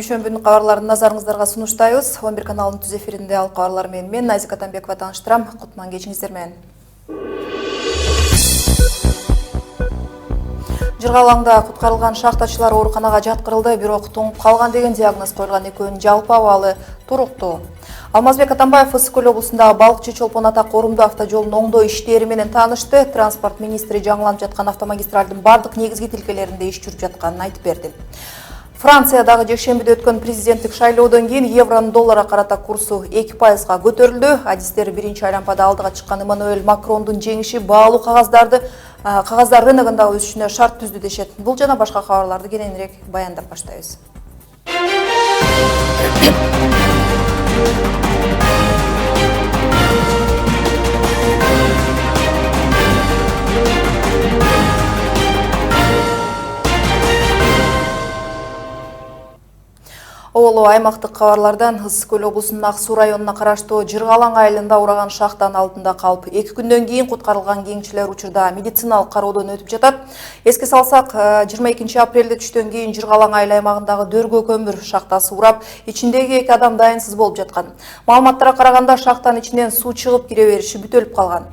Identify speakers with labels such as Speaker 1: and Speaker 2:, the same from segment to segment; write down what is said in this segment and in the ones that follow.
Speaker 1: Дүйшөнбүнүн кабарларын назарыңыздарга сунуштайбыз. 11 каналынын түз эфиринде ал кабарлар менен мен Назика Атамбекова тааныштырам. Кутман кечиңиздер менен. Жыргалаңда куткарылган шахтачылар ооруканага жаткырылды, бирок тоңуп калган деген диагноз коюлган экөөнүн жалпы абалы туруктуу. Алмазбек Атамбаев Ысык көл облусундагы балыкчы Чолпон Ата корумдуу автожолунун оңдоо иштери менен таанышты. Транспорт министри жаңыланып жаткан автомагистралдын бардык негизги тилкелеринде иш жүрүп жатканын айтып берди. Франциядагы жекшембиде өткөн президенттик шайлоодон кийин евронун долларга карата курсу 2%га көтөрүлдү. Адистер биринчи айлампада алдыга чыккан Эммануэль Макрондун жеңиши баалуу кагаздар рыногундагы өсүшүнө шарт түздү дешет. Бул жана башка кабарларды кененирээк баяндап баштайбыз. Оолу аймактык кабарлардан Ысык көл облусунун Ак Суу районуна караштуу Жыргалаң айылында ураган шахтанын алдында калып, 2 күндөн кийин куткарылган кеңчилер учурда медициналык кароодон өтүп жатат. Эске салсак, 22 апрелде түштөн кийин Жыргалаң айыл аймагындагы Дөргө көмүр шахтасы урап, ичиндеги 2 адам дайынсыз болуп жаткан. Маалыматтарга караганда шахтанын ичинен суу чыгып кире бериши бүтөлүп калган.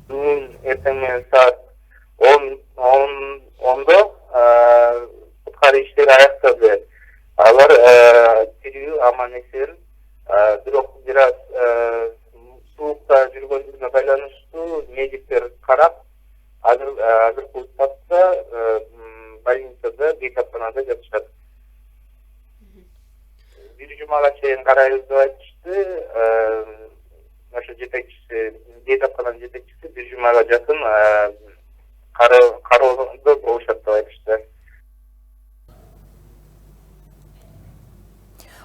Speaker 2: Эртең саат 10:10 куткаруу иштери аякталды. Алар тирүү аман эсен, бирок бир аз суукта жүргөндүгүнө байланыштуу медиктер карап, азыркы убакытта больницада, бекаптанада жатышат. Бир жумага чейин карайбыз деп айтышты. Ошо жетекчиси, бекаптананын жетекчиси бир жумага жакын кароодо болушат деп айтышты.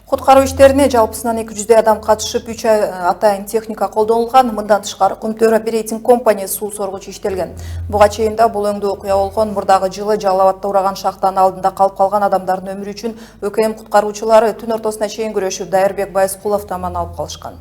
Speaker 1: Куткаруу иштерине жалпысынан 200 адам катышып, 3 атайын техника колдонулган. Мындан тышкары Кумтөр оперейтинг компания суу соргучу иштелген. Буга чейин да бул өңдүү окуя болгон. Мурдагы жылы Жалал Абадта ураган шахтанын алдында калып калган адамдардын өмүрү үчүн ÖKM куткаруучулары түн ортосуна чейин күрөшүп, Дайырбек Байскуловду аман алып калышкан.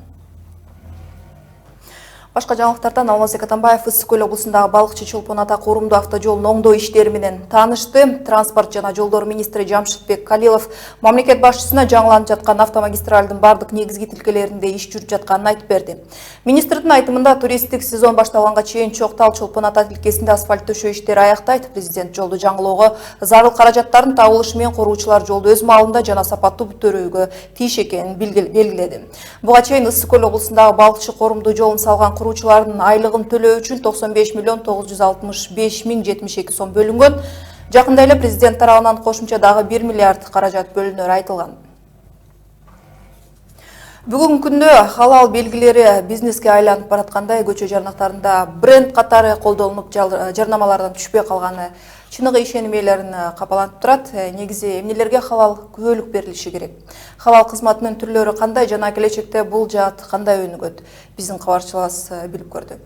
Speaker 1: Башка жаңылыктардан Алмазбек Атамбаев Ысык көл облусундагы балыкчы Чолпон Ата корумдуу автожолунун оңдоо иштери менен таанышты. Транспорт жана жолдор министри Жамшитбек Калилов мамлекет башчысына жаңыланып жаткан автомагистралдын бардык негизги тилкелеринде иш жүрүп жатканын айтып берди. Министрдин айтымында туристтик сезон башталганга чейин Чоктал Чолпон Ата тилкесинде асфальт төшөө иштери аяктайт. Президент жолду жаңылоого зарыл каражаттарын табылышы менен куруучулар жолду өз маалында жана сапаттуу бүтөөрүүгө тийиш экенин белгиледи. Буга чейин Ысык көл облусундагы балыкчы корумдуу жолун салган куруучулардын айлыгын төлөө үчүн 95.965.072 сом бөлүнгөн. Жакында эле президент тарабынан кошумча дагы 1 миллиард каражат бөлүнөрү айтылган. Бүгүнкү күндө халал белгилери бизнеске айланып бараткандай, көчө жарнактарында бренд катары колдонулуп, жарнамалардан түшпөй калганы чыныгы ишеним ээлерин капалантып турат. Негизи эмнелерге халал күбөлүк берилиши керек? Халал кызматынын түрлөрү кандай жана келечекте бул жаат кандай өнүгөт? Биздин кабарчыбыз билип көрдү.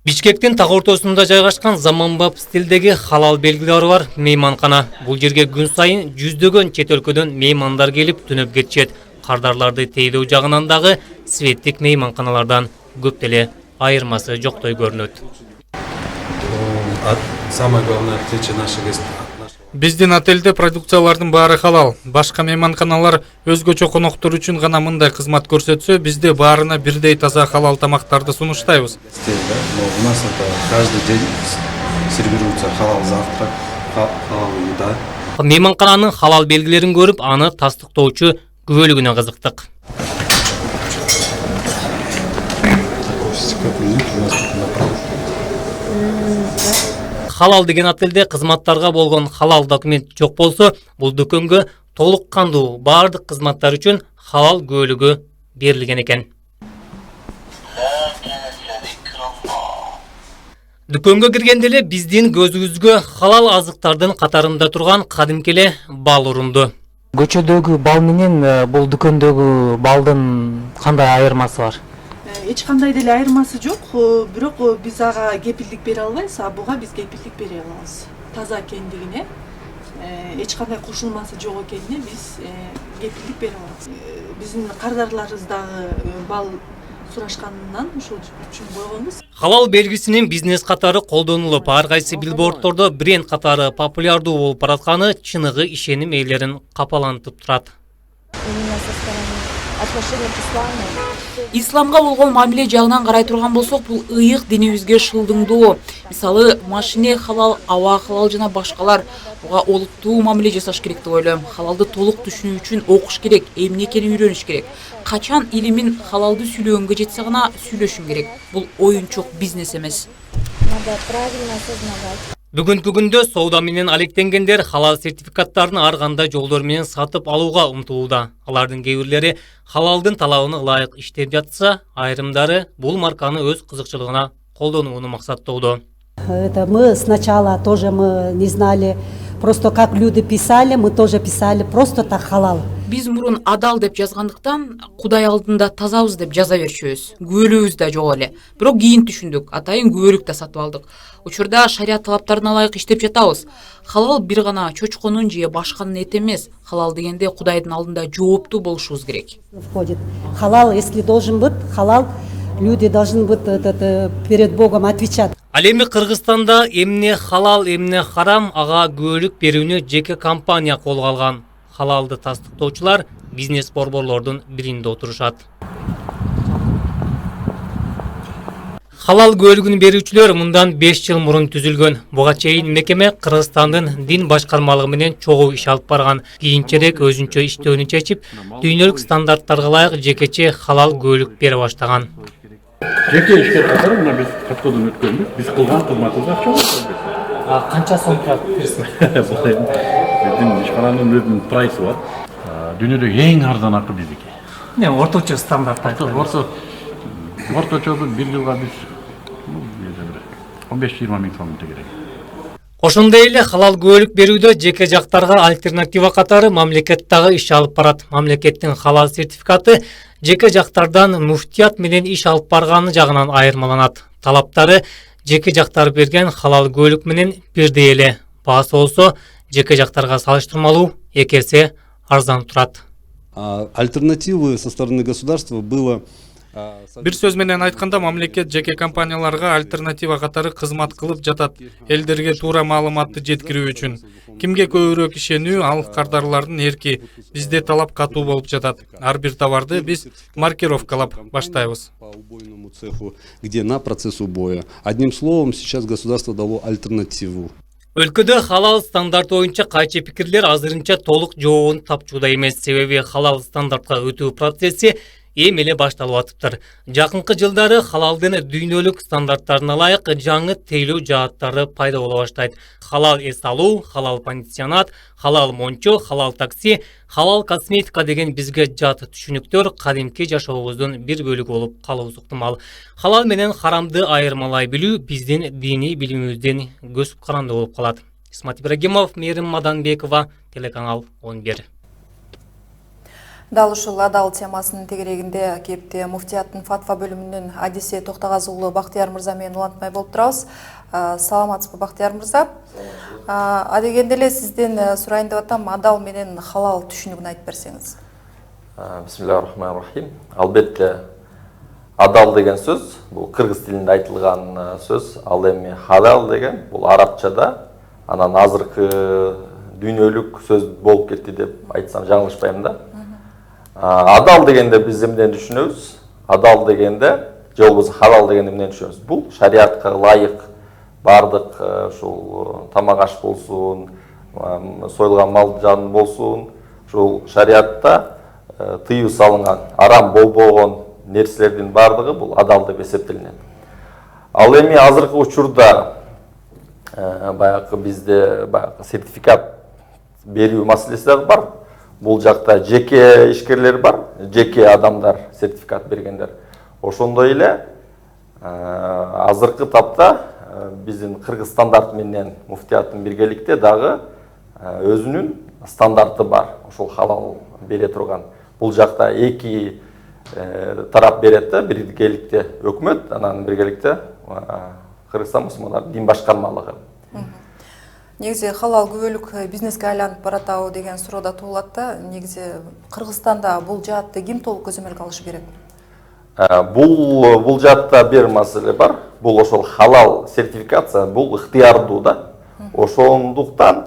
Speaker 3: Бишкектин так ортосунда жайгашкан заманбап стилдеги халал белгилери бар мейманкана. Бул жерге күн сайын жүздөгөн чет өлкөдөн меймандар келип түнөп кетишет. Кардарларды тейлөө жагынан дагы светтик мейманканалардан көп деле айырмасы жоктой көрүнөт.
Speaker 4: Самое главное отличие наших гостей.
Speaker 5: Биздин отелде продукциялардын баары халал. Башка мейманканалар өзгөчө коноктор үчүн гана мындай кызмат көрсөтсө, бизде баарына бирдей таза халал тамактарды сунуштайбыз.
Speaker 4: У нас это каждый день сервируется халал завтрак, халал еда.
Speaker 3: Мейманкананын халал белгилерин көрүп, аны тастыктоочу күбөлүгүнө кызыктык. Халал деген отелде кызматтарга болгон халал документ жок болсо, бул дүкөнгө толук кандуу бардык кызматтар үчүн халал күбөлүгү берилген экен. Дүкөнгө киргенде эле биздин көзүбүзгө халал азыктардын катарында турган кадимки эле бал урунду.
Speaker 6: Көчөдөгү бал менен бул дүкөндөгү балдын кандай айырмасы бар?
Speaker 7: Эч кандай деле айырмасы жок, бирок биз ага кепилдик бере албайбыз, а буга биз кепилдик бере алабыз. Таза экендигине, эч кандай кошулмасы жок экенине биз кепилдик бере алабыз. Биздин кардарларыбыз дагы бал сурашканынан ошол үчүн койгонбуз.
Speaker 3: Халал белгисинин бизнес катары колдонулуп, ар кайсы билбордтордо бренд катары популярдуу болуп баратканы чыныгы ишеним ээлерин капалантып турат.
Speaker 8: Исламга болгон мамиле жагынан карай турган болсок, бул ыйык динибизге шылдыңдуу. Мисалы, машине халал, аба халал жана башкалар буга олуттуу мамиле жасаш керек деп ойлойм. Халалды толук түшүнүү үчүн окуш керек, эмне экенин үйрөнүш керек. Качан илимин халалды сүйлөгөнгө жетсе гана сүйлөшүң керек. Бул оюнчук бизнес эмес.
Speaker 3: Бүгүнкү күндө соода менен алектенгендер халал сертификаттарын ар кандай жолдор менен сатып алууга умтулууда. Алардын кээ бирлери халалдын талабына ылайык иштеп жатса, айрымдары бул марканы өз кызыкчылыгына колдонууну максаттоодо.
Speaker 9: Это мы сначала тоже мы не знали, просто как люди писали, мы тоже писали просто так халал.
Speaker 8: Биз мурун адал деп жазгандыктан Кудай алдында тазабыз деп жаза берчүбүз. Күбөлүбүз да жок эле. Бирок кийин түшүндүк, атайын күбөлүк да сатып алдык. Учурда шарият талаптарына ылайык иштеп жатабыз. Халал бир гана чочконун же башканын эти эмес. Халал дегенде Кудайдын алдында жооптуу болушубуз керек.
Speaker 9: Входит халал, если должен быть халал, люди должны быть перед Богом отвечать.
Speaker 3: Ал эми Кыргызстанда эмне халал, эмне харам ага күбөлүк берүүнү жеке компания колго алган. Халалды тастыктоочулар бизнес борборлордун биринде отурушат. Халал күбөлүгүн берүүчүлөр мындан 5 жыл мурун түзүлгөн. Буга чейин мекеме Кыргызстандын дин башкармалыгы менен чогуу иш алып барган. Кийинчерээк өзүнчө иштөөнү чечип, дүйнөлүк стандарттарга ылайык жекече халал күбөлүк бере баштаган.
Speaker 10: Жеке иштер катары мына биз каткодон өткөнбүз. Биз кылган кызматыбыз акча албайбыз.
Speaker 6: Канча сом турат кирсин?
Speaker 10: Биздин ишкананын өзүнүн прайсы бар. Дүйнөдө эң арзан акы биздики.
Speaker 6: Не, орточо стандарт айтылат.
Speaker 10: Орточосу бир жылга биз 15-20 миң сом керек.
Speaker 3: Ошондой эле халал күбөлүк берүүдө жеке жактарга альтернатива катары мамлекет дагы иш алып барат. Мамлекеттин халал сертификаты жеке жактардан муфтият менен иш алып барганы жагынан айырмаланат. Талаптары жеке жактар берген халал күбөлүк менен бирдей эле. Баасы болсо жеке жактарга салыштырмалуу 2 эсе арзан турат.
Speaker 4: Альтернативы со стороны государства было.
Speaker 5: Бир сөз менен айтканда, мамлекет жеке компанияларга альтернатива катары кызмат кылып жатат, элдерге туура маалыматты жеткирүү үчүн. Кимге көбүрөөк ишенүү, ал кардарлардын эрки. Бизде талап катуу болуп жатат. Ар бир товарды биз маркировкалап баштайбыз.
Speaker 4: По убойному цеху, где на процесс убоя. Одним словом, сейчас государство дало альтернативу.
Speaker 3: Өлкөдө халал стандарт боюнча кайчы пикирлер азырынча толук жообун тапчууда эмес. Себеби халал стандартка өтүү процесси эми эле башталып атыптыр. Жакынкы жылдары халалдын дүйнөлүк стандарттарына ылайык жаңы тейлөө жааттары пайда боло баштайт. Халал эс алуу, халал пансионат, халал мончо, халал такси, халал косметика деген бизге жат түшүнүктөр кадимки жашообуздун бир бөлүгү болуп калуусу ыктымал. Халал менен харамды айырмалай билүү биздин диний билимибиздин көз каранды болуп калат. Исмат Ибрагимов, Мээрим Маданбекова, телеканал 11.
Speaker 1: Дал ушул адал темасынын тегерегинде кепте муфтияттын фатва бөлүмүнүн адиси Токтогаз уулу Бактыяр мырза менен улантмай болуп турабыз. Саламатсызбы, Бактыяр мырза? Адегенде эле сизден сурайын деп атам, адал менен халал түшүнүгүн айтып берсеңиз.
Speaker 11: Бисмиллахиррахманиррахим. Албетте адал деген сөз бул кыргыз тилинде айтылган сөз. Ал эми халал деген бул арабчада анан азыркы дүйнөлүк сөз болуп кетти деп айтсам жаңылышпайм да. Адал дегенде биз эмнени түшүнөбүз? Адал дегенде же болбосо халал дегенде эмнени түшүнөбүз? Бул шариатка ылайык бардык ушул тамак аш болсун, союлган мал жан болсун, ушул шариатта тыюу салынган арам болбогон нерселердин бардыгы бул адал деп эсептелинет. Ал эми азыркы учурда баягы бизде сертификат берүү маселеси дагы бар. Бул жакта жеке ишкерлер бар, жеке адамдар сертификат бергендер. Ошондой эле азыркы тапта биздин кыргыз стандарт менен муфтияттын биргеликте дагы өзүнүн стандарты бар. Ошол халал бере турган. Бул жакта эки тарап берет да, биргеликте өкмөт, анан биргеликте Кыргызстан мусулмандардын дин башкармалыгы.
Speaker 1: Негизи халал күбөлүк бизнеске айланып баратабы деген суроо да туулат да. Негизи Кыргызстанда бул жаатты ким толук көзөмөлгө алышы керек?
Speaker 11: Бул жатта бир маселе бар. Бул ошол халал сертификация, бул ыктыярдуу да. Ошондуктан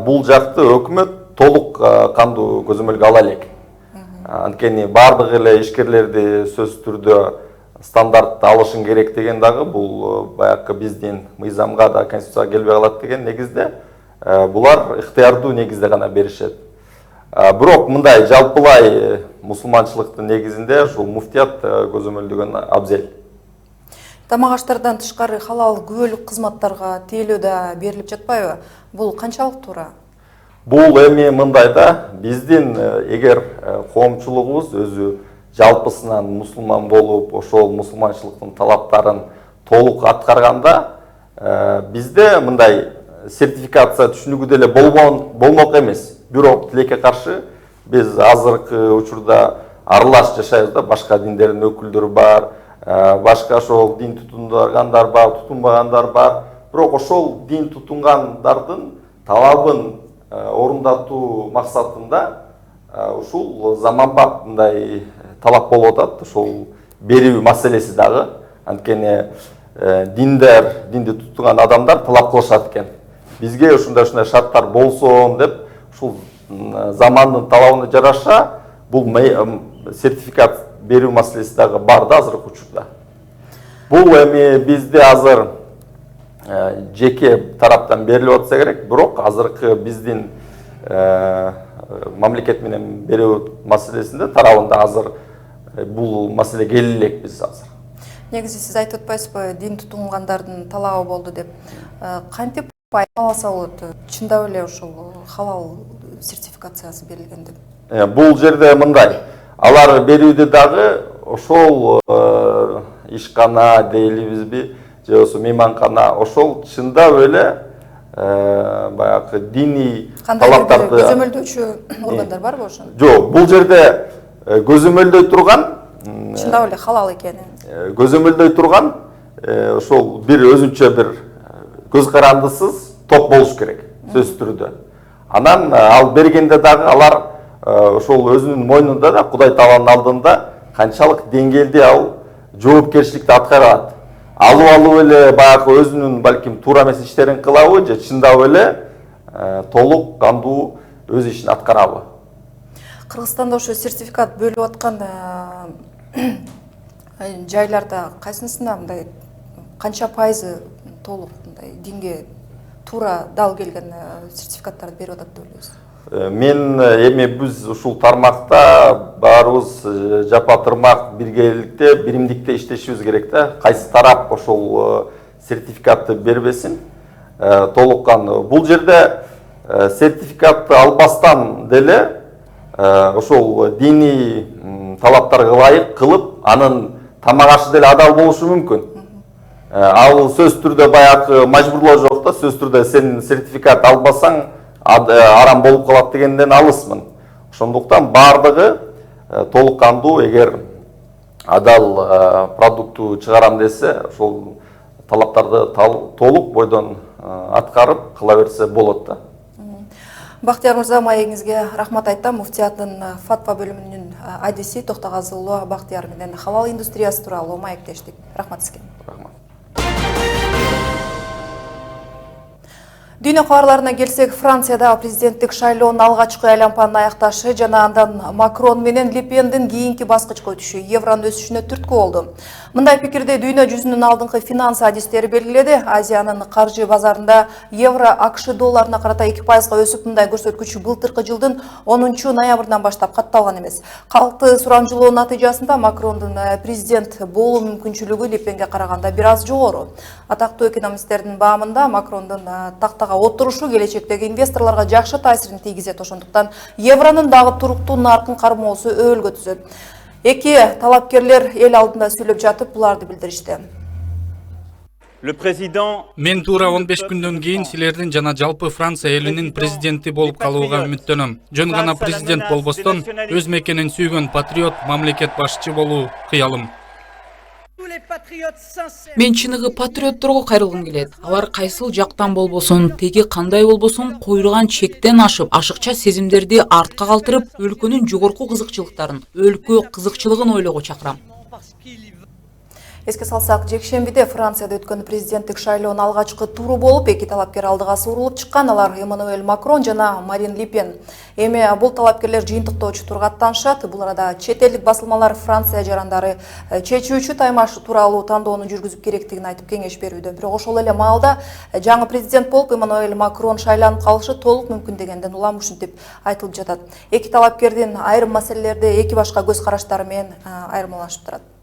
Speaker 11: бул жакты өкмөт толук кандуу көзөмөлгө ала элек. Анткени бардык эле ишкерлерди сөзсүз түрдө стандартты алышың керек деген дагы бул баягы биздин мыйзамга да конституцияга келбей калат деген негизде булар ыктыярдуу негизде гана беришет. Бирок мындай жалпылай мусулманчылыктын негизинде ушул муфтият көзөмөлдөгөн абзел.
Speaker 1: Тамак аштардан тышкары халал күбөлүк кызматтарга тейлөө да берилип жатпайбы? Бул канчалык туура?
Speaker 11: Бул эми мындай да, биздин эгер коомчулугубуз өзү жалпысынан мусулман болуп, ошол мусулманчылыктын талаптарын толук аткарганда, бизде мындай сертификация түшүнүгү деле болмок эмес. Бирок тилекке каршы биз азыркы учурда аралаш жашайбыз да, башка диндердин өкүлдөрү бар, башка ошол дин тутунгандар бар, тутунбагандар бар. Бирок ошол дин тутунгандардын талабын орундатуу максатында ушул заманбап мындай талап болуп атат, ошол берүү маселеси дагы. Анткени динди тутунган адамдар талап кылышат экен. Бизге ушундай шарттар болсун деп, ушул замандын талабына жараша бул сертификат берүү маселеси дагы бар да азыркы учурда. Бул эми бизде азыр жеке тараптан берилип атса керек, бирок азыркы биздин мамлекет менен берүү маселесинде тарабында азыр бул маселе келе элек биз азыр.
Speaker 1: Негизи сиз айтып атпайсызбы, дин тутунгандардын талабы болду деп. Кантип алса болот? Чындап эле ушул халал сертификациясы берилген деп.
Speaker 11: Бул жерде мындай, алар берүүдө дагы ошол ишкана дейлибизби, же болбосо мейманкана, ошол чындап эле баягы диний талаптарды
Speaker 1: көзөмөлдөөчү органдар барбы ошондо?
Speaker 11: Жок, бул жерде көзөмөлдөй турган,
Speaker 1: чындап эле халал экенин
Speaker 11: көзөмөлдөй турган ошол бир өзүнчө бир көз карандысыз топ болуш керек, сөзсүз түрдө. Анан ал бергенде дагы алар ошол өзүнүн мойнунда да Кудай Тааланын алдында канчалык деңгээлде ал жоопкерчиликти аткара алат. Алып эле баягы өзүнүн балким туура эмес иштерин кылабы, же чындап эле толук кандуу өз ишин аткарабы.
Speaker 1: Кыргызстанда ошо сертификат бөлүп аткан жайларда кайсынысында мындай канча пайызы толук мындай динге туура дал келген сертификаттарды берип атат деп ойлойсуз?
Speaker 11: Мен эми биз ушул тармакта баарыбыз жапа-тырмак биргеликте, биримдикте иштешибиз керек да. Кайсы тарап ошол сертификатты бербесин толуккан. Бул жерде сертификатты албастан деле ошол диний талаптарга ылайык кылып, анын тамак ашы деле адал болушу мүмкүн. Ал сөз түрдө баягы мажбурлоо жок да, сөз түрдө сен сертификат албасаң арам болуп калат дегенден алысмын. Ошондуктан бардыгы толук кандуу, эгер адал продукту чыгарам десе, ошол талаптарды толук бойдон аткарып кыла берсе болот да.
Speaker 1: Бактияр мырза, маегиңизге рахмат айтам. Муфтияттын фатва бөлүмүнүн адиси Токтогазы уулу Бактияр менен халал индустриясы тууралуу маектештик. Рахмат сизге.
Speaker 11: Рахмат.
Speaker 1: Дүйнө кабарларына келсек, Францияда президенттик шайлоонун алгачкы айлампанын аякташы жана андан Макрон менен Ле Пендин кийинки баскычка өтүшү евронун өсүшүнө түрткү болду. Мындай пикирди дүйнө жүзүнүн алдыңкы финанс адистери белгиледи. Азиянын каржы базарында евро АКШ долларына карата 2%га өсүп, мындай көрсөткүч былтыркы жылдын 10 ноябрынан баштап катталган эмес. Калкты сурамжылоо натыйжасында Макрондун президент болуу мүмкүнчүлүгү Ле Пенге караганда бир аз жогору. Атактуу экономисттердин баамында Макрондун тактага отурушу келечектеги инвесторлорго жакшы таасирин тийгизет. Ошондуктан евронун дагы туруктуу наркын кармоосу өбөлгө түзөт. Эки талапкерлер эл алдында сүйлөп жатып буларды билдиришти.
Speaker 5: Мен туура 15 күндөн кийин силердин жана жалпы Франция элинин президенти болуп калууга үмүттөнөм. Жөн гана президент болбостон өз мекенин сүйгөн патриот мамлекет башчы болуу кыялым.
Speaker 8: Мен чыныгы патриотторго кайрылгым келет. Алар кайсыл жактан болбосун, теги кандай болбосун, койулган чектен ашып, ашыкча сезимдерди артка калтырып, өлкөнүн жогорку кызыкчылыктарын, өлкө кызыкчылыгын ойлоого чакырам.
Speaker 1: Эске салсак, жекшембиде Францияда өткөн президенттик шайлоонун алгачкы туру болуп, эки талапкер алдыга суурулуп чыккан. Алар Эммануэль Макрон жана Марин Ле Пен. Эми бул талапкерлер жыйынтыктоочу турга аттанышат. Бул арада чет элдик басылмалар Франция жарандары чечүүчү таймаш тууралуу тандоону жүргүзүп керектигин айтып кеңеш берүүдө. Бирок ошол эле маалда жаңы президент болуп Эммануэль Макрон шайланып калышы толук мүмкүн дегенден улам ушинтип айтылып жатат. Эки талапкердин айрым маселелерде эки башка көз караштары менен айырмалашып турат.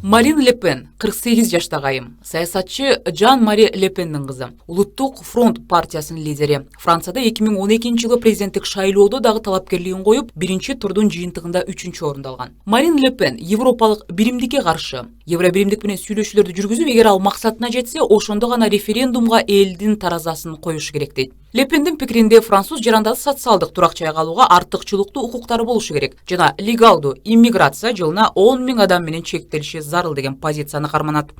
Speaker 8: Марин Ле Пен 48 жаштагы айым. Саясатчы Жан-Мари Ле Пендин кызы. Улуттук фронт партиясынын лидери. Францияда 2012 жылы президенттик шайлоодо дагы талапкерлигин коюп, биринчи турдун жыйынтыгында 3-чү орунду алган. Марин Ле Пен европалык биримдикке каршы. Евро биримдик менен сүйлөшүүлөрдү жүргүзүп, эгер ал максатына жетсе, ошондо гана референдумга элдин таразасын коюш керек дейт. Ле Пендин пикиринде француз жарандары социалдык турак жай калууга артыкчылыктуу укуктары болушу керек жана легалдуу иммиграция жылына 10 000 адам менен чектелиши зарыл деген позицияны карманат.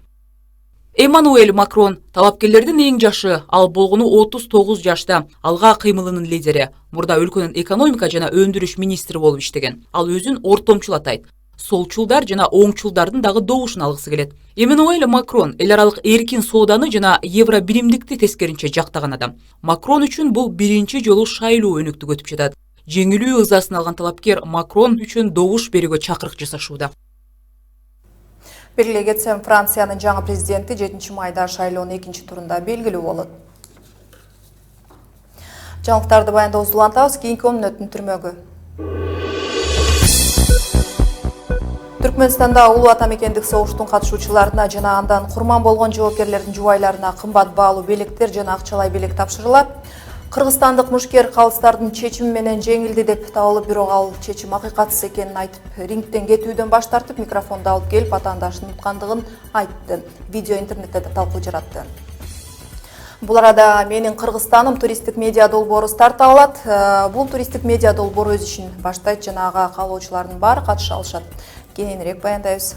Speaker 8: Эммануэль Макрон талапкерлердин эң жашы, ал болгону 39 жашта, алга кыймылынын лидери. Мурда өлкөнүн экономика жана өндүрүш министри болуп иштеген. Ал өзүн ортомчул атайт. Солчулдар жана оңчулдардын дагы добушун алгысы келет. Эммануэль Макрон эл аралык эркин сооданы жана евро биримдикти тескеринче жактаган адам. Макрон үчүн бул биринчи жолу шайлоо өнүктүп өтүп жатат. Жеңилүү ызасын алган талапкер Макрон үчүн добуш берүүгө чакырык жасашууда.
Speaker 1: Белгилей кетсем, Франциянын жаңы президенти 7 майда шайлоонун 2-чи турунда белгилүү болот. Жаңылыктарды баяндообузду улантабыз, кийинки өнөтүн түрмөгү. Түркменстанда улуу атамекендик согуштун катышуучуларына жана андан курман болгон жоокерлердин жубайларына кымбат баалуу белектер жана акчалай белек тапшырылат. Кыргызстандык мушкер калыстардын чечими менен жеңилди деп табылып, бирок ал чечим акыйкатсыз экенин айтып, рингден кетүүдөн баш тартып, микрофонду алып келип атаандашын уткандыгын айтты. Видео интернетте да талкуу жаратты. Бул арада менин Кыргызстаным туристтик медиа долбоору старт алат. Бул туристтик медиа долбоор өз ишин баштайт жана ага каалоочулардын баары катыша алышат. Кененирээк баяндайбыз.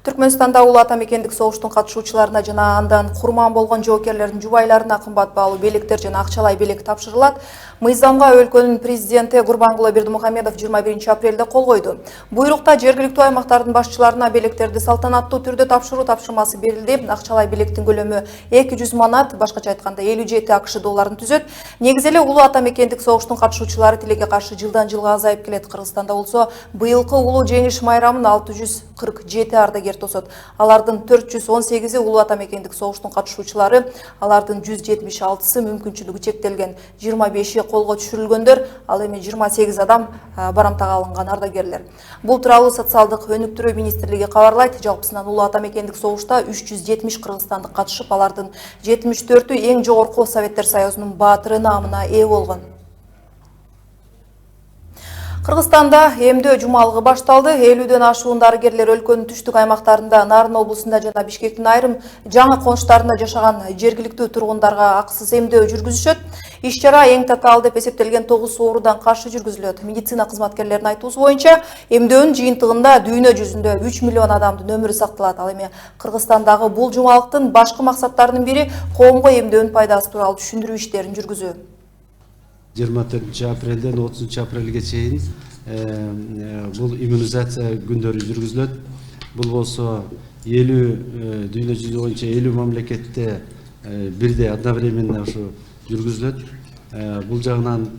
Speaker 1: Түркменстанда улуу атамекендик согуштун катышуучуларына жана андан курман болгон жоокерлердин жубайларына кымбат баалуу белектер жана акчалай белек тапшырылат. Мыйзамга өлкөнүн президенти Гурбангулы Бердимухамедов 21 апрелде кол койду. Буйрукта жергиликтүү аймактардын башчыларына белектерди салтанаттуу түрдө тапшыруу тапшырмасы берилди. Акчалай белектин көлөмү 200 манат, башкача айтканда 57 акш долларын түзөт. Негизи эле улуу атамекендик согуштун катышуучулары тилекке каршы жылдан жылга азайып келет. Кыргызстанда болсо быйылкы улуу жеңиш майрамын 647 ардагер тосот. Алардын 418 улуу атамекендик согуштун катышуучулары, алардын 176 мүмкүнчүлүгү чектелген, 25 колго түшүрүлгөндөр, ал эми 28 адам барамтага алынган ардагерлер. Бул тууралуу социалдык өнүктүрүү министрлиги кабарлайт. Жалпысынан улуу атамекендик согушта 370 кыргызстандык катышып, алардын 74-ü эң жогорку Советтер Союзунун баатыры наамына ээ болгон. Кыргызстанда эмдөө жумалыгы башталды. 50дөн ашуун дарыгерлер өлкөнүн түштүк аймактарында, Нарын облусунда жана Бишкектин айрым жаңы конуштарында жашаган жергиликтүү тургундарга акысыз эмдөө жүргүзүшөт. Иш-чара эң татаал деп эсептелген 9 оорудан каршы жүргүзүлөт. Медицина кызматкерлеринин айтуусу боюнча, эмдөөнүн жыйынтыгында дүйнө жүзүндө 3 миллион адамдын өмүрү сакталат. Ал эми Кыргызстандагы бул жумалыктын башкы максаттарынын бири коомго эмдөөнүн пайдасы тууралуу түшүндүрүү иштерин жүргүзүү.
Speaker 4: 24 апрелден 30 апрелге чейин бул иммунизация күндөрү жүргүзүлөт. Бул болсо 50 дүйнө жүзү боюнча 50 мамлекетте бирдей одновременно ушу жүргүзүлөт. Бул жагынан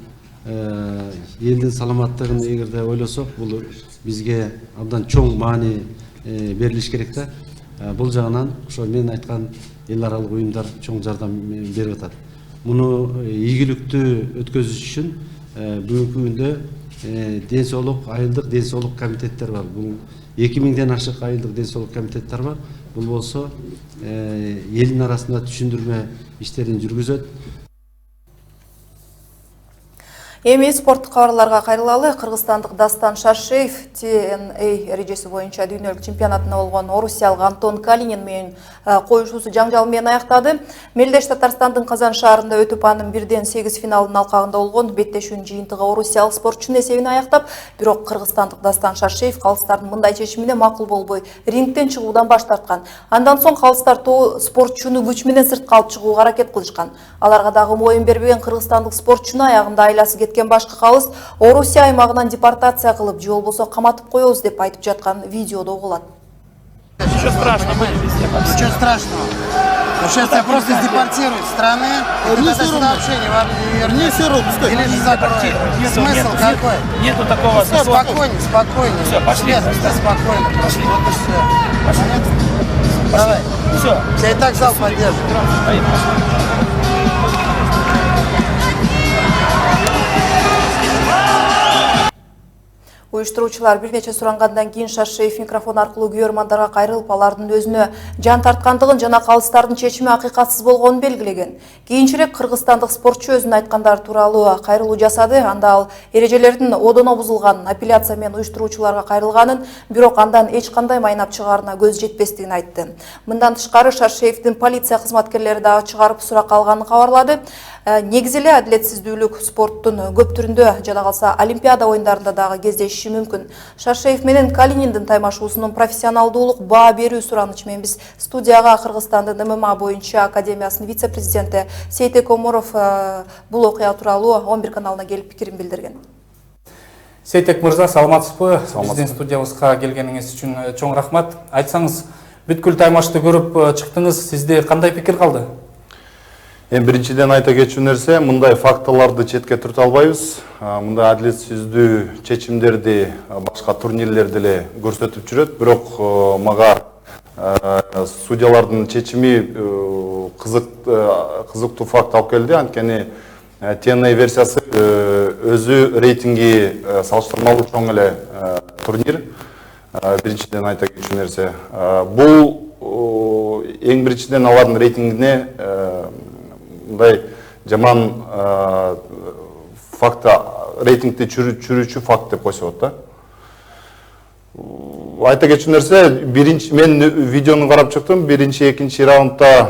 Speaker 4: элдин саламаттыгын эгерде ойлосок, бул бизге абдан чоң маани берилиш керек да. Бул жагынан ошо мен айткан эл аралык уюмдар чоң жардам берип атат. Муну ийгиликтүү өткөзүш үчүн бүгүнкү күндө ден соолук, айылдык ден соолук комитеттер бар. Бул 2000ден ашык айылдык ден соолук комитеттер бар. Бул болсо элдин арасында түшүндүрмө иштерин жүргүзөт.
Speaker 1: Эми спорттук кабарларга кайрылалы. Кыргызстандык Дастан Шаршеев TNA эрежеси боюнча дүйнөлүк чемпионатында болгон орусиялык Антон Калинин менен коюшуусу жаңжал менен аяктады. Мелдеш Татарстандын Казан шаарында өтүп, анын 1-8 финалдын алкагында болгон беттешүүнүн жыйынтыгы орусиялык спортчунун эсебине аяктап, бирок кыргызстандык Дастан Шаршеев калыстардын мындай чечимине макул болбой рингден чыгуудан баш тарткан. Андан соң калыстар спортчуну күч менен сыртка алып чыгууга аракет кылышкан. Аларга дагы моюн бербеген кыргызстандык спортчуну аягында айласы кеткен башкы калыс Орусия аймагынан депортация кылып, же болбосо каматып коебуз деп айтып жаткан видеодо угулат.
Speaker 12: Ничего страшного, были везде. Ничего страшного. Сейчас тебя просто депортируют с страны, и ты это сообщение вам не вернешь. Или же закроют. Смысл какой? Нету такого. Все, спокойнее. Все, пошли. Спокойно. Пошли. Вот и все. Пошли. Давай. Все. Я и так зал поддерживаю.
Speaker 1: Уюштуруучулар бир нече сурангандан кийин Шаршеев микрофон аркылуу күйөрмандарга кайрылып, алардын өзүнө жан тарткандыгын жана калыстардын чечими акыйкатсыз болгонун белгилеген. Кийинчерээк кыргызстандык спортчу өзүнүн айткандары тууралуу кайрылуу жасады. Анда ал эрежелердин одоно бузулганын, апелляция менен уюштуруучуларга кайрылганын, бирок андан эч кандай майнап чыгаарына көз жетпестигин айтты. Мындан тышкары Шаршеевдин полиция кызматкерлери дагы чыгарып суракка алганын кабарлады. Негизи эле адилетсиздүүлүк спорттун көп түрүндө, жада калса Олимпиада оюндарында дагы кездешиши мүмкүн. Шаршеев менен Калининдин таймашуусунун профессионалдуулук баа берүү суранычы менен биз студияга Кыргызстандын ММА боюнча академиясынын вице-президенти Сейтек Оморов бул окуя тууралуу 11 каналына келип пикирин билдирген.
Speaker 5: Сейтек мырза, саламатсызбы? Биздин студиябызга келгениңиз үчүн чоң рахмат. Айтсаңыз, бүткүл таймашты көрүп чыктыңыз, сизде кандай пикир калды?
Speaker 13: Биринчиден айта кетчү нерсе, мындай фактыларды четке турта албайбыз. Мындай адилетсиздүү чечимдерди башка турнирлерде эле көрсөтүп жүрөт, бирок мага судьялардын чечими кызыктуу факт алып келди. Анткени TNA версиясы өзү рейтинги салыштырмалуу чоң эле турнир. Биринчиден айта кетчү нерсе, бул эң биринчиден алардын рейтингине мындай жаман факта рейтингти чүрүүчү факт деп койсо болот да. Айта кетчү нерсе, мен видеону карап чыктым. Биринчи, экинчи раундда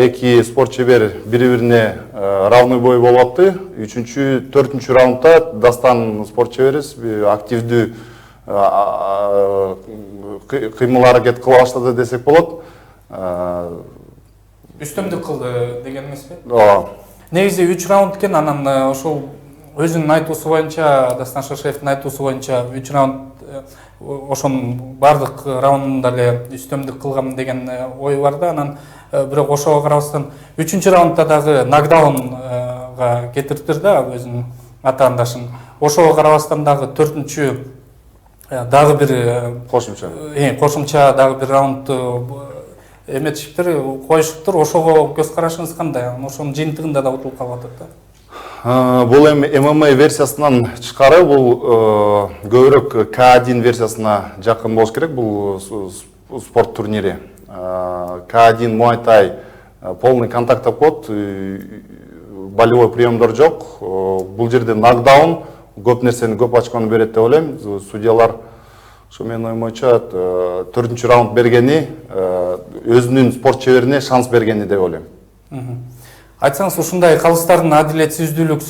Speaker 13: эки спорт чебер бири-бирине равный бой болуп атты. Үчүнчү, төртүнчү раундда Дастан спорт чеберибиз активдүү кыймыл аракет кыла баштады десек болот.
Speaker 5: Үстөмдүк кылды деген эмеспи? Ооба. Негизи 3 раунд экен, анан ошол өзүнүн айтуусу боюнча, Дастан Шаршеевдин айтуусу боюнча 3 раунд ошонун бардык раундунда эле үстөмдүк кылгам деген ой бар да, анан бирок ошого карабастан 3-чү раундда дагы нокдаунга кетириптир да өзүнүн атаандашын. Ошого карабастан дагы 4-чү дагы бир кошумча дагы бир раунд эметишиптир, коюшуптур. Ошого көз карашыңыз кандай? Ошонун жыйынтыгында да утулуп калып атат да.
Speaker 13: Бул эми ММА версиясынан тышкары, бул көбүрөөк К1 версиясына жакын болуш керек. Бул спорт турнири. К1 Muay Thai полный контакт деп коет, болевой приемдор жок. Бул жерде нокдаун көп нерсени, көп очкону берет деп ойлойм. Судьялар ошо менин оюм боюнча 4-чү раунд бергени, өзүнүн спорт чеберине шанс бергени деп ойлойм.
Speaker 5: Айтсаңыз, ушундай калыстардын адилетсиздүүлүк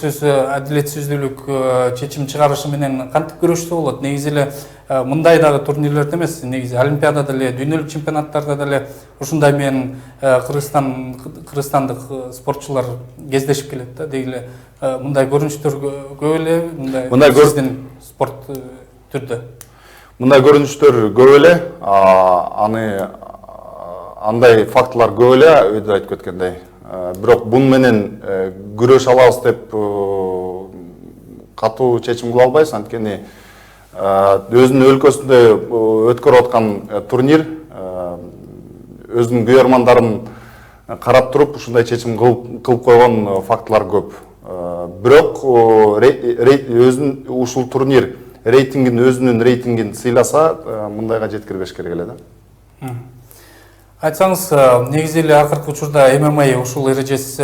Speaker 5: чечим чыгарышы менен кантип күрөшсө болот? Негизи эле мындай дагы турнирлерде эмес, негизи Олимпиадада эле, дүйнөлүк чемпионаттарда деле ушундай менен кыргызстандык спортчулар кездешип келет да. Деги эле мындай көрүнүштөр көп эле, мындай сиздин спорт түрдө.
Speaker 13: Мындай көрүнүштөр көп эле, андай фактылар көп эле, өйдө айтып кеткендей. Бирок бун менен күрөш алабыз деп катуу чечим кыла албайбыз, анткени өзүнүн өлкөсүндө өткөрүп аткан турнир, өзүнүн күйөрмандарын карап туруп ушундай чечим кылып койгон фактылар көп. Бирок өзүнүн ушул турнир өзүнүн рейтингин сыйласа, мындайга жеткирбеш керек эле да.
Speaker 5: Айтсаңыз, негизи эле акыркы учурда ММА ушул эрежеси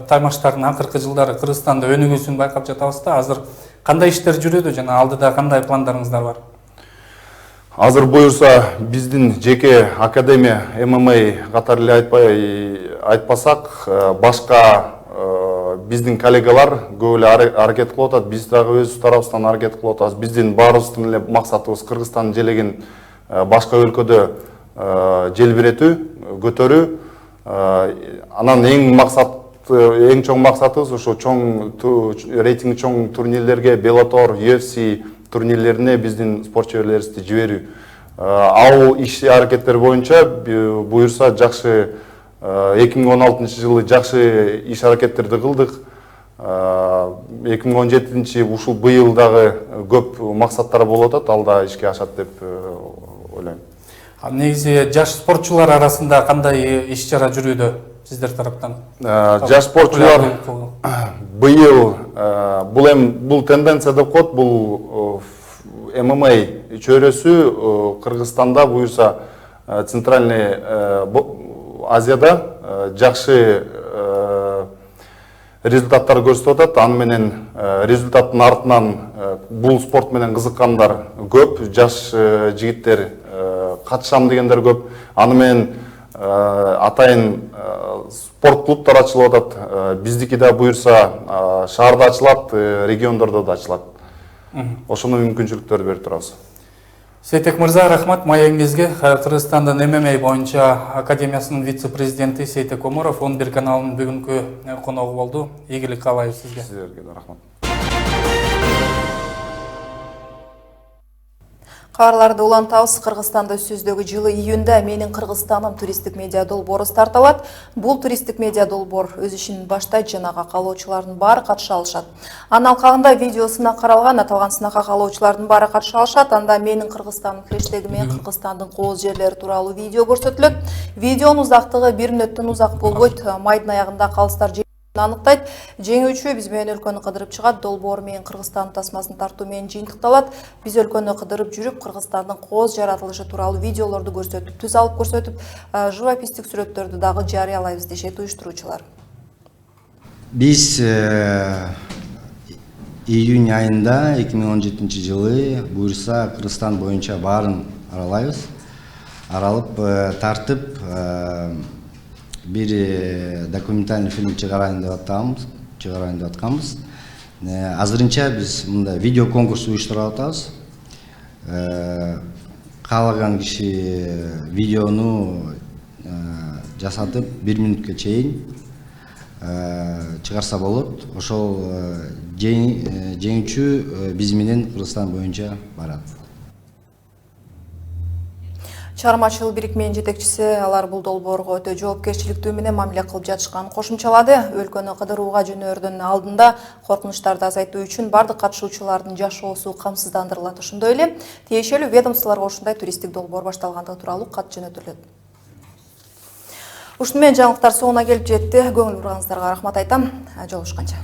Speaker 5: таймаштардын акыркы жылдары Кыргызстанда өнүгүүсүн байкап жатабыз да. Азыр кандай иштер жүрөдү жана алдыда кандай пландарыңыздар бар?
Speaker 13: Азыр буюрса, биздин жеке академия ММА катары эле айтпасак, башка биздин коллегалар көп эле аракет кылып атат. Биз дагы өз тарабыбыздан аракет кылып атабыз. Биздин баарыбыздын эле максатыбыз Кыргызстандын желегин башка өлкөдө желбиретүү, көтөрүү. Анан эң максат эң чоң максатыбыз ошо рейтинги чоң турнирлерге Bellator, UFC турнирлерине биздин спортчуберлерибизди жиберүү. Ал иш аракеттер боюнча буюрса жакшы 2016-жылы жакшы иш аракеттерди кылдык. 2017 ушул быйыл дагы көп максаттар болуп атат, ал да ишке ашат деп ойлойм.
Speaker 5: Негизи жаш спортчулар арасында кандай иш-чара жүрүүдө сиздер тараптан?
Speaker 13: Жаш спортчулар быйыл бул тенденция деп коет, бул ММА чөйрөсү Кыргызстанда буюрса Центральный Азияда жакшы результаттар көрсөтүп атат. Аны менен результаттын артынан бул спорт менен кызыккандар көп, жаш жигиттер катышам дегендер көп. Аны менен атайын спорт клубтар ачылып атат. Биздики да буюрса шаарда ачылат, региондордо да ачылат. Ошону мүмкүнчүлүктөрдү берип турабыз.
Speaker 5: Сейтек мырза, рахмат маегиңизге. Кыргызстандын ММА боюнча академиясынын вице-президенти Сейтек Оморов 11 каналынын бүгүнкү коногу болду. Ийгилик каалайбыз сизге.
Speaker 13: Сиздерге да рахмат.
Speaker 1: Кабарларды улантабыз. Кыргызстанда сөздөгү жылы июнда Менин Кыргызстаным туристтик медиа долбоору старталат. Бул туристтик медиа долбоор өз ишин баштайт жана каалоочулардын баары катыша алышат. Анын алкагында видеосуна каралган аталган сынакка каалоочулардын баары катыша алышат. Анда Менин Кыргызстаным хэштеги менен Кыргызстандын кооз жерлери тууралуу видео көрсөтүлөт. Видеонун узактыгы 1 мүнөттөн узак болбойт. Майдын аягында калыстар аныктайт. Жеңүүчү биз менен өлкөнү кыдырып чыгат. Долбоор менен Кыргызстан тасмасын тартуу менен жыйынтыкталат. Биз өлкөнү кыдырып жүрүп, Кыргызстандын кооз жаратылышы тууралуу видеолорду көрсөтүп, түз алып көрсөтүп, живописттик сүрөттөрдү дагы жарыялайбыз дешет уюштуруучулар.
Speaker 14: Биз июнь айында 2017 жылы буюрса Кыргызстан боюнча баарын аралайбыз. Аралып тартып бир документальный фильм чыгарайын деп атканбыз. Азырынча биз мындай видео конкурс уюштуруп атабыз. Каалаган киши видеону жасатып 1 мүнөткө чейин чыгарса болот. Ошол жеңүүчү биз менен Кыргызстан боюнча барат.
Speaker 1: Чыгармачыл бирикменин жетекчиси алар бул долбоорго өтө жоопкерчиликтүү менен мамиле кылып жатышканын кошумчалады. Өлкөнү кыдырууга жөнөөрдөн алдында коркунучтарды азайтуу үчүн бардык катышуучулардын жашоосу камсыздандырылат. Ошондой эле тиешелүү ведомстволорго ушундай туристтик долбоор башталгандыгы тууралуу кат жөнөтүлөт. Ушуну менен жаңылыктар соңуна келип жетти. Көңүл бурганыңыздарга рахмат айтам. Жолугушканча.